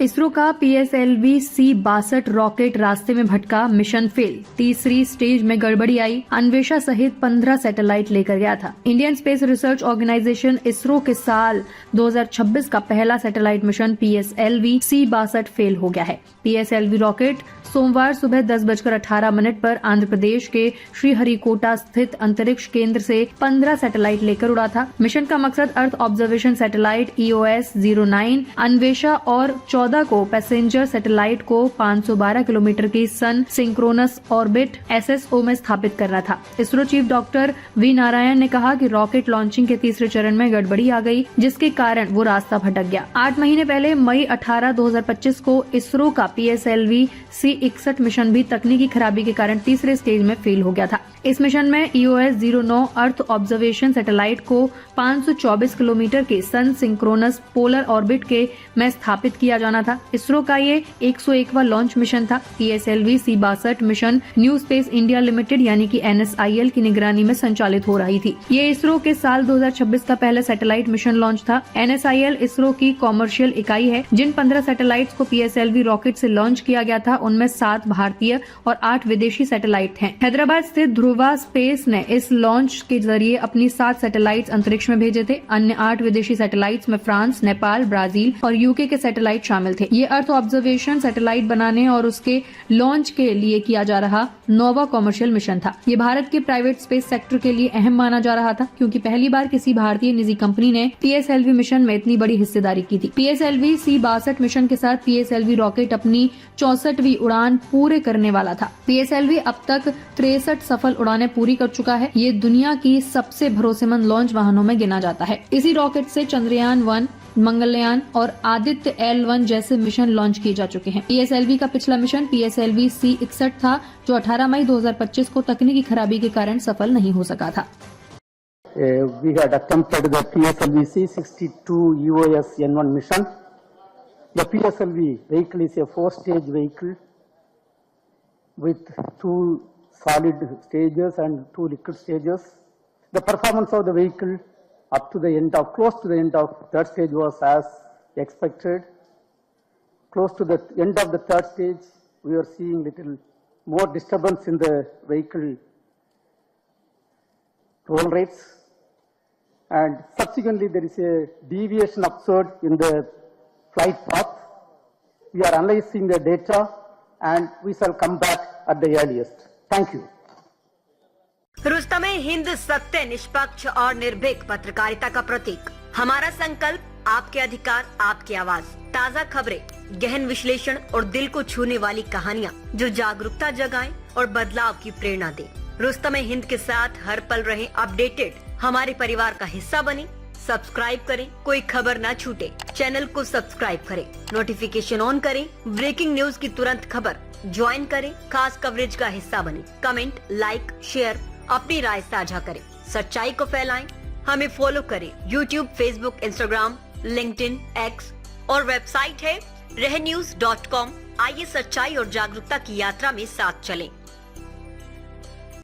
इसरो का PSLV-C-62 rocket रास्ते में भटका, मिशन फेल। तीसरी स्टेज में गड़बड़ी आई, अन्वेषा सहित 15 सैटेलाइट लेकर गया था। Indian space research organisation ISRO के साल 2026 का पहला सैटेलाइट मिशन PSLV-C-62 फेल हो गया है। PSLV रॉकेट सोमवार सुबह 10:18 पर आंध्र प्रदेश के श्रीहरिकोटा स्थित अंतरिक्ष केंद्र से 15 सैटेलाइट लेकर उड़ा था। मिशन का मकसद earth observation satellite EOS-09, Anvesha और 14 को पैसेंजर सैटेलाइट को 512 किलोमीटर की सन सिंक्रोनस ऑर्बिट SSO में स्थापित करना था। ISRO chief doctor V Narayan ने कहा कि रॉकेट लॉन्चिंग के तीसरे चरण में गड़बड़ी आ गई, जिसके कारण वो रास्ता भटक गया। 8 महीने पहले मई 18, 2025 को इसरो का PSLV-C-61 मिशन भी तकनीकी खराबी के कारण तीसरे स्टेज में फेल हो गया था। इस मिशन में EOS-09 अर्थ ऑब्जर्वेशन सैटेलाइट को 524 किलोमीटर के सन सिंक्रोनस पोलर ऑर्बिट के में स्थापित किया जाना था। इसरो का ये 101वां लॉन्च मिशन था। PSLV-C-62 mission new space India limited यानी कि NSIL की निगरानी में संचालित हो रही थी। ये इसरो के साल 2026 का पहला सैटेलाइट मिशन लॉन्च था। NSIL इसरो की कॉमर्शियल इकाई है। जिन 15 सैटेलाइट्स को PSLV रॉकेट से लॉन्च किया गया था, उनमें 7 भारतीय और 8 विदेशी सैटेलाइट हैं। हैदराबाद स्थित ध्रुवा स्पेस ने इस लॉन्च के जरिए अपनी 7 सैटेलाइट्स अंतरिक्ष में भेजे थे। अन्य 8 विदेशी सैटेलाइट्स में फ्रांस, नेपाल, ब्राजील और UK के सैटेलाइट शामिल थे। ये अर्थ ऑब्जर्वेशन सैटेलाइट बनाने और उसके लॉन्च के लिए किया जा रहा 9वां कॉमर्शियल मिशन था। ये भारत के प्राइवेट स्पेस सेक्टर के लिए अहम माना जा रहा था, क्योंकि पहली बार किसी भारतीय निजी कंपनी ने PSLV मिशन में इतनी बड़ी हिस्सेदारी की थी। PSLV-C-62 मिशन के साथ PSLV रॉकेट अपनी 64वीं उड़ान पूरे करने वाला था। PSLV अब तक 63 सफल उड़ानें पूरी कर चुका है। ये दुनिया की सबसे भरोसेमंद लॉन्च वाहनों में गिना जाता है। इसी रॉकेट से चंद्रयान 1, मंगलयान और आदित्य L1 जैसे मिशन लॉन्च किए जा चुके हैं। PSLV का पिछला मिशन PSLV-C-61 था, जो 18 मई 2025 को तकनीकी खराबी के कारण सफल नहीं हो सका था। We had attempted the PSLV-C-62 EOS-N1 mission. The PSLV vehicle is a 4-stage vehicle with 2 solid stages and 2 liquid stages. The performance of the vehicle up to the end of, close to the end of third stage was as expected. Close to the end of the third stage, we are seeing little more disturbance in the vehicle roll rates, and subsequently there is a deviation observed in the flight path. We are analyzing the data and we shall come back at the earliest. Thank you. रुस्तमे Hind सत्य, निष्पक्ष और निर्भीक पत्रकारिता का प्रतीक। हमारा संकल्प, आपके अधिकार, आपकी आवाज। ताज़ा खबरें, गहन विश्लेषण और दिल को छूने वाली कहानियाँ जो जागरूकता जगाएं और बदलाव की प्रेरणा दें। रुस्तमे हिंद के साथ हर पल रहें अपडेटेड। हमारे परिवार का हिस्सा बने। सब्सक्राइब करें, कोई खबर ना छूटे। चैनल को सब्सक्राइब करें, नोटिफिकेशन ऑन करें, ब्रेकिंग न्यूज की तुरंत खबर ज्वाइन करें, खास कवरेज का हिस्सा बने। कमेंट, लाइक, शेयर, अपनी राय साझा करें, सच्चाई को फैलाएं। हमें फॉलो करें YouTube, Facebook, Instagram, LinkedIn, X और वेबसाइट है रहnews.com। आइए सच्चाई और जागरूकता की यात्रा में साथ चलें।